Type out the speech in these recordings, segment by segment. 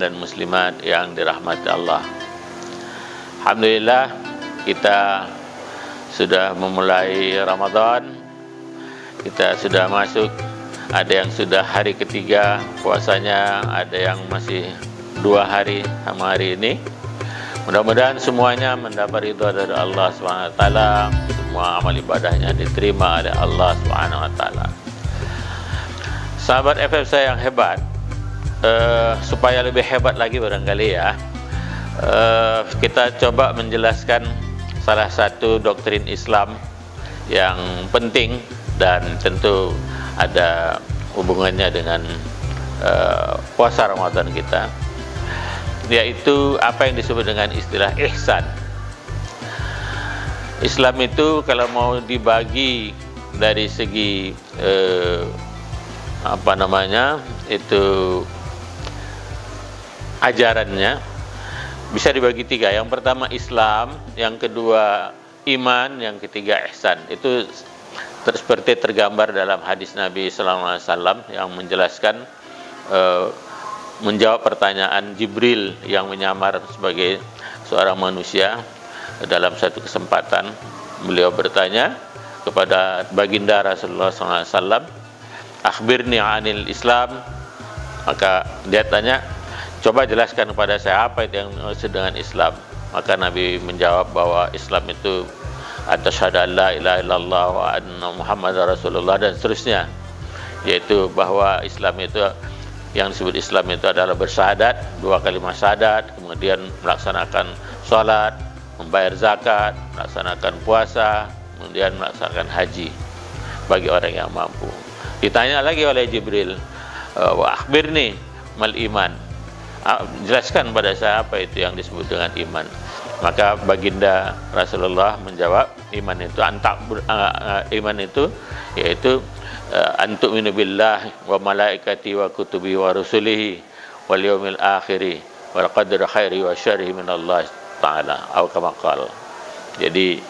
dan muslimat yang dirahmati Allah. Alhamdulillah, kita sudah memulai Ramadan. Kita sudah masuk, ada yang sudah hari ketiga puasanya, ada yang masih 2 hari sama hari ini. Mudah-mudahan semuanya mendapat ridha dari Allah SWT. Semua amal ibadahnya diterima oleh Allah SWT. Sahabat FM saya yang hebat, supaya lebih hebat lagi barangkali ya, kita coba menjelaskan salah satu doktrin Islam yang penting dan tentu ada hubungannya dengan puasa Ramadan kita, yaitu apa yang disebut dengan istilah ihsan. Islam itu kalau mau dibagi dari segi itu ajarannya bisa dibagi 3. Yang pertama Islam, yang kedua iman, yang ketiga ihsan. Itu seperti tergambar dalam hadis Nabi sallallahu alaihi wasallam yang menjelaskan menjawab pertanyaan Jibril yang menyamar sebagai seorang manusia. Dalam satu kesempatan beliau bertanya kepada baginda Rasulullah sallallahu alaihi wasallam, "Akhbirni 'anil Islam." Maka dia tanya, "Coba jelaskan kepada saya apa itu yang dimaksud dengan Islam." Maka Nabi menjawab bahwa Islam itu asyhadu an la ilaha illallah wa anna Muhammadar Rasulullah dan seterusnya, yaitu bahwa Islam itu, yang disebut Islam itu adalah bersyahadat, 2 kalimat syahadat, kemudian melaksanakan sholat, membayar zakat, melaksanakan puasa, kemudian melaksanakan haji bagi orang yang mampu. Ditanya lagi oleh Jibril, "Wa akhbirni mal iman." Jelaskan pada saya apa itu yang disebut dengan iman. Maka baginda Rasulullah menjawab, iman itu yaitu antu'minu billah wa malaikati wa kutubi wa rusulihi wal yaumil akhiri wal qadri khairi wa syarrihi min Allah Ta'ala atau kama qala. Jadi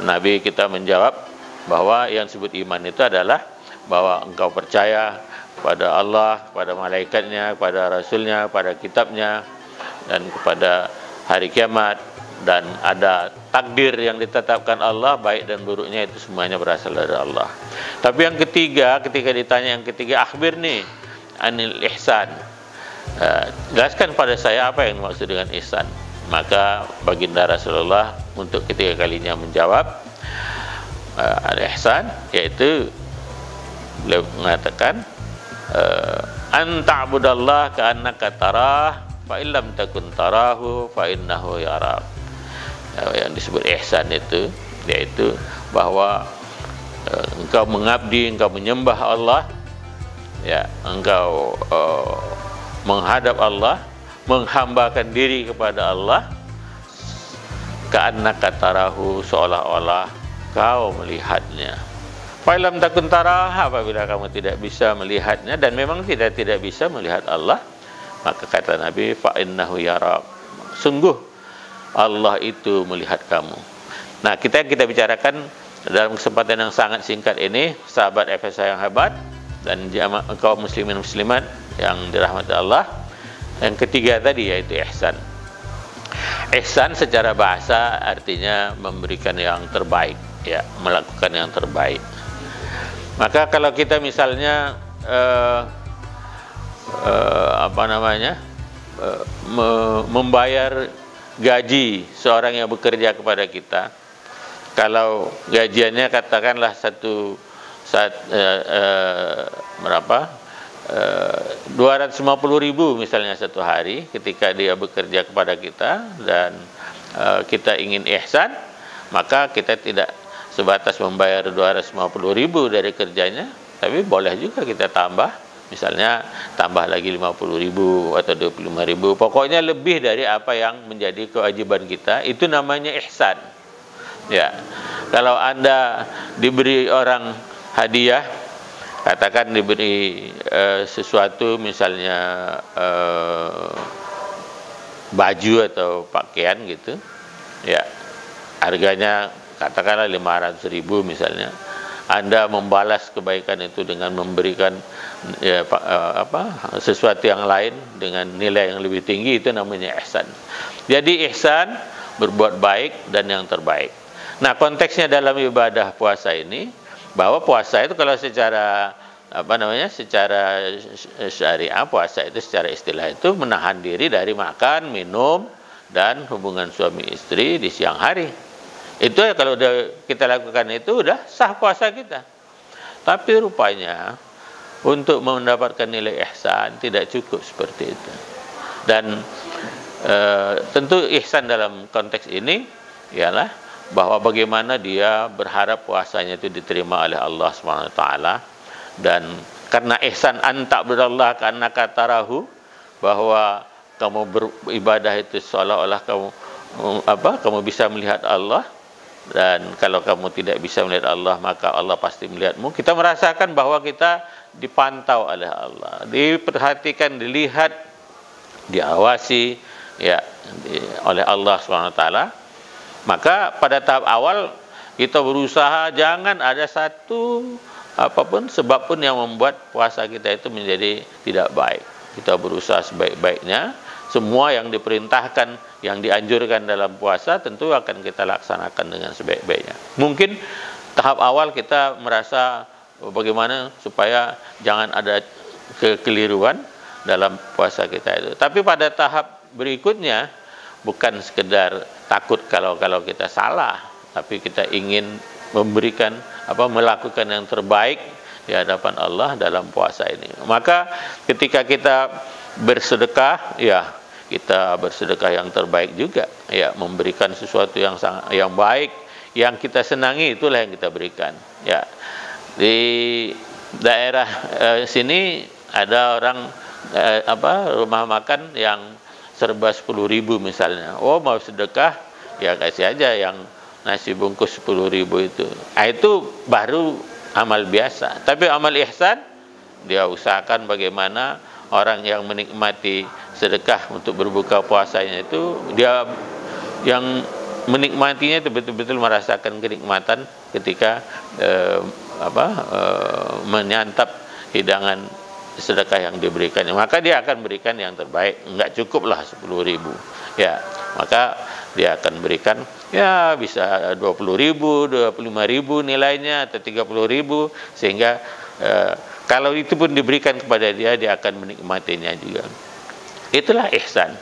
Nabi kita menjawab bahwa yang disebut iman itu adalah bahwa engkau percaya kepada Allah, kepada malaikatnya, kepada rasulnya, kepada kitabnya, dan kepada hari kiamat, dan ada takdir yang ditetapkan Allah, baik dan buruknya itu semuanya berasal dari Allah. Tapi yang ketiga, ketika ditanya yang ketiga, akhbirni anil ihsan, jelaskan pada saya apa yang dimaksud dengan ihsan. Maka baginda Rasulullah untuk ketiga kalinya menjawab, al-ihsan yaitu beliau mengatakan, an ta'budallah ka'annaka tarah fa illam takun tarahu fa innahu yarak. Yang disebut ihsan itu yaitu bahwa engkau mengabdi, engkau menyembah Allah, ya, engkau menghadap Allah, menghambakan diri kepada Allah, ka'annaka tarahu, seolah-olah kau melihatnya. Fa'ilam takun tarah, apabila kamu tidak bisa melihatnya, dan memang tidak bisa melihat Allah, maka kata Nabi, fa'innahu yarak, sungguh Allah itu melihat kamu. Nah, kita bicarakan dalam kesempatan yang sangat singkat ini, sahabat FSA yang hebat dan kaum muslimin muslimat yang dirahmati Allah. Yang ketiga tadi yaitu ihsan. Ihsan secara bahasa artinya memberikan yang terbaik, ya, melakukan yang terbaik. Maka kalau kita misalnya membayar gaji seorang yang bekerja kepada kita, kalau gajiannya katakanlah 250.000 misalnya satu hari ketika dia bekerja kepada kita, dan kita ingin ihsan, maka kita tidak sebatas membayar 250.000 dari kerjanya, tapi boleh juga kita tambah, misalnya tambah lagi 50.000 atau 25.000, pokoknya lebih dari apa yang menjadi kewajiban kita. Itu namanya ihsan, ya. Kalau Anda diberi orang hadiah, katakan diberi sesuatu, misalnya baju atau pakaian gitu, ya, harganya katakanlah 500.000 misalnya, Anda membalas kebaikan itu dengan memberikan sesuatu yang lain dengan nilai yang lebih tinggi, itu namanya ihsan. Jadi ihsan berbuat baik dan yang terbaik. Nah, konteksnya dalam ibadah puasa ini, bahwa puasa itu kalau secara secara syariah, puasa itu secara istilah itu menahan diri dari makan, minum, dan hubungan suami istri di siang hari. Itu ya, kalau kita lakukan itu udah sah puasa kita. Tapi rupanya untuk mendapatkan nilai ihsan tidak cukup seperti itu. Dan tentu ihsan dalam konteks ini ialah bahwa bagaimana dia berharap puasanya itu diterima oleh Allah SWT. Dan karena ihsan anta berallah karena katarahu, bahwa kamu beribadah itu seolah-olah kamu bisa melihat Allah. Dan kalau kamu tidak bisa melihat Allah, maka Allah pasti melihatmu. Kita merasakan bahwa kita dipantau oleh Allah, diperhatikan, dilihat, diawasi oleh Allah SWT. Maka pada tahap awal kita berusaha jangan ada satu apapun sebab pun yang membuat puasa kita itu menjadi tidak baik. Kita berusaha sebaik-baiknya. Semua yang diperintahkan, yang dianjurkan dalam puasa tentu akan kita laksanakan dengan sebaik-baiknya. Mungkin tahap awal kita merasa bagaimana supaya jangan ada kekeliruan dalam puasa kita itu. Tapi pada tahap berikutnya bukan sekedar takut kalau kita salah, tapi kita ingin memberikan melakukan yang terbaik di hadapan Allah dalam puasa ini. Maka ketika kita bersedekah, kita bersedekah yang terbaik juga, memberikan sesuatu yang baik, yang kita senangi, itulah yang kita berikan. Di daerah sini ada orang rumah makan yang serba 10.000 misalnya. Oh, mau sedekah, ya kasih aja yang nasi bungkus 10.000 itu. Itu baru amal biasa. Tapi amal ihsan, dia usahakan bagaimana orang yang menikmati sedekah untuk berbuka puasanya itu, dia yang menikmatinya itu betul-betul merasakan kenikmatan ketika menyantap hidangan sedekah yang diberikannya. Maka dia akan berikan yang terbaik. Enggak cukuplah 10.000. Maka dia akan berikan bisa 20.000, 25.000 nilainya, atau 30.000, sehingga kalau itu pun diberikan kepada dia akan menikmatinya juga. Itulah ihsan.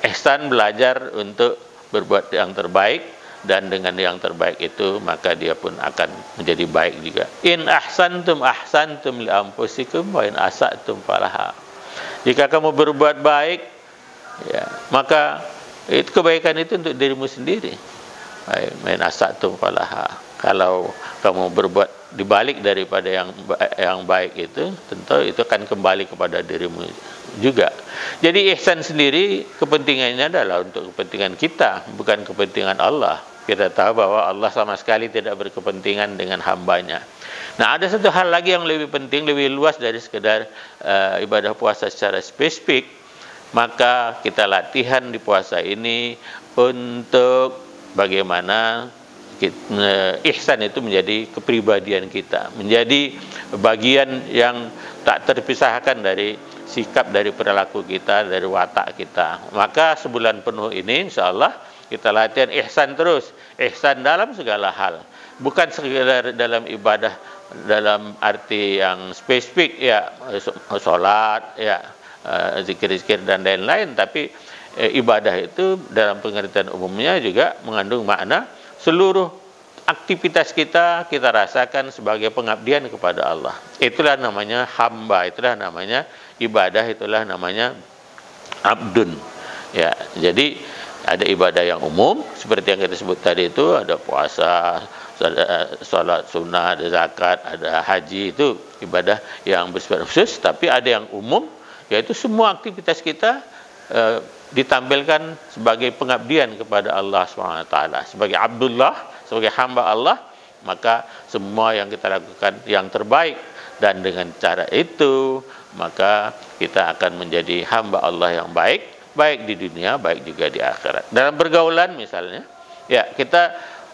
Ihsan belajar untuk berbuat yang terbaik, dan dengan yang terbaik itu maka dia pun akan menjadi baik juga. In ahsantum li anfusikum wa in asatum falaha. Jika kamu berbuat baik, maka itu kebaikan itu untuk dirimu sendiri. In asatum falaha. Kalau kamu berbuat dibalik daripada yang baik itu, tentu itu akan kembali kepada dirimu juga. Jadi ihsan sendiri kepentingannya adalah untuk kepentingan kita, bukan kepentingan Allah. Kita tahu bahwa Allah sama sekali tidak berkepentingan dengan hambanya. Nah, ada satu hal lagi yang lebih penting, lebih luas dari sekedar ibadah puasa secara spesifik. Maka kita latihan di puasa ini untuk bagaimana ihsan itu menjadi kepribadian kita, menjadi bagian yang tak terpisahkan dari sikap, dari perilaku kita, dari watak kita. Maka sebulan penuh ini insyaallah kita latihan ihsan terus, ihsan dalam segala hal, bukan sekedar dalam ibadah dalam arti yang spesifik, sholat, zikir-zikir dan lain-lain, tapi ibadah itu dalam pengertian umumnya juga mengandung makna seluruh aktivitas kita rasakan sebagai pengabdian kepada Allah. Itulah namanya hamba, itulah namanya ibadah, itulah namanya abdun. Jadi ada ibadah yang umum seperti yang kita sebut tadi itu, ada puasa, salat sunnah, ada zakat, ada haji, itu ibadah yang bersifat khusus. Tapi ada yang umum, yaitu semua aktivitas kita ditampilkan sebagai pengabdian kepada Allah SWT, sebagai Abdullah, sebagai hamba Allah. Maka semua yang kita lakukan yang terbaik, dan dengan cara itu maka kita akan menjadi hamba Allah yang baik, baik di dunia, baik juga di akhirat. Dalam pergaulan misalnya, kita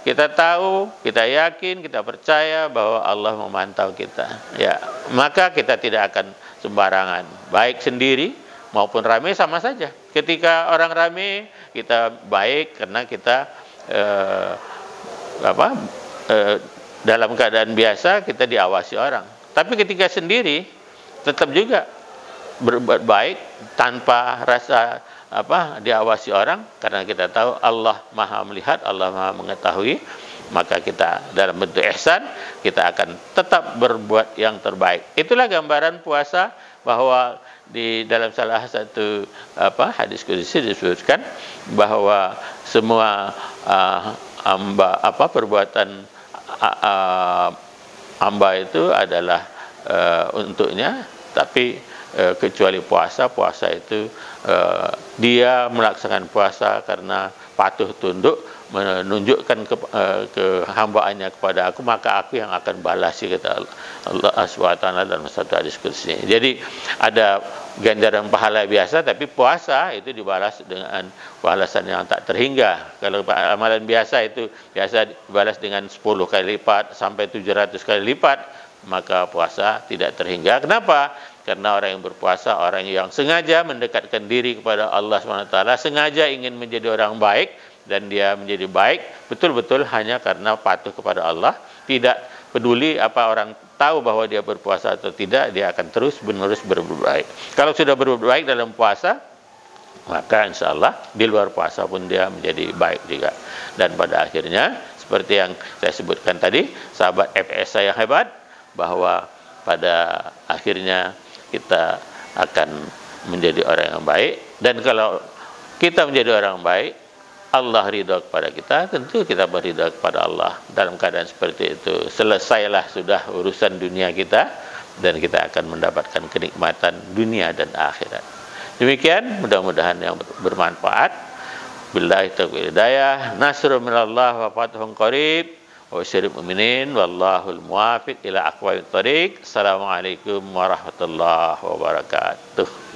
kita tahu, kita yakin, kita percaya bahwa Allah memantau kita. Ya, maka kita tidak akan sembarangan, baik sendiri maupun ramai sama saja. Ketika orang ramai, kita baik karena kita dalam keadaan biasa kita diawasi orang. Tapi ketika sendiri tetap juga berbuat baik tanpa rasa diawasi orang, karena kita tahu Allah Maha melihat, Allah Maha mengetahui, maka kita dalam bentuk ihsan kita akan tetap berbuat yang terbaik. Itulah gambaran puasa, bahwa di dalam salah satu hadis qudsi disebutkan bahwa semua perbuatan hamba itu adalah untuknya, tapi kecuali puasa itu dia melaksanakan puasa karena patuh tunduk, menunjukkan kehambaannya kepada aku, maka aku yang akan balas, kata Allah SWT dalam satu hadis qudsi. Jadi ada ganjaran pahala biasa, tapi puasa itu dibalas dengan balasan yang tak terhingga. Kalau amalan biasa itu biasa dibalas dengan 10 kali lipat sampai 700 kali lipat, maka puasa tidak terhingga. Kenapa? Karena orang yang berpuasa, orang yang sengaja mendekatkan diri kepada Allah SWT, sengaja ingin menjadi orang baik, dan dia menjadi baik betul-betul hanya karena patuh kepada Allah, tidak peduli apa orang tahu bahwa dia berpuasa atau tidak, dia akan terus-menerus berbuat baik. Kalau sudah berbuat baik dalam puasa, maka insya Allah di luar puasa pun dia menjadi baik juga. Dan pada akhirnya, seperti yang saya sebutkan tadi, sahabat FS saya hebat, bahwa pada akhirnya kita akan menjadi orang yang baik. Dan kalau kita menjadi orang baik, Allah ridha kepada kita, tentu kita beridha kepada Allah. Dalam keadaan seperti itu, selesailah sudah urusan dunia kita, dan kita akan mendapatkan kenikmatan dunia dan akhirat. Demikian, mudah-mudahan yang bermanfaat. Billahi taufiq hidayah, nasrun minallah wa fathun qarib, wa syarif mu'minin, wallahul muwafiq ila aqwamit thoriq. Assalamualaikum warahmatullahi wabarakatuh.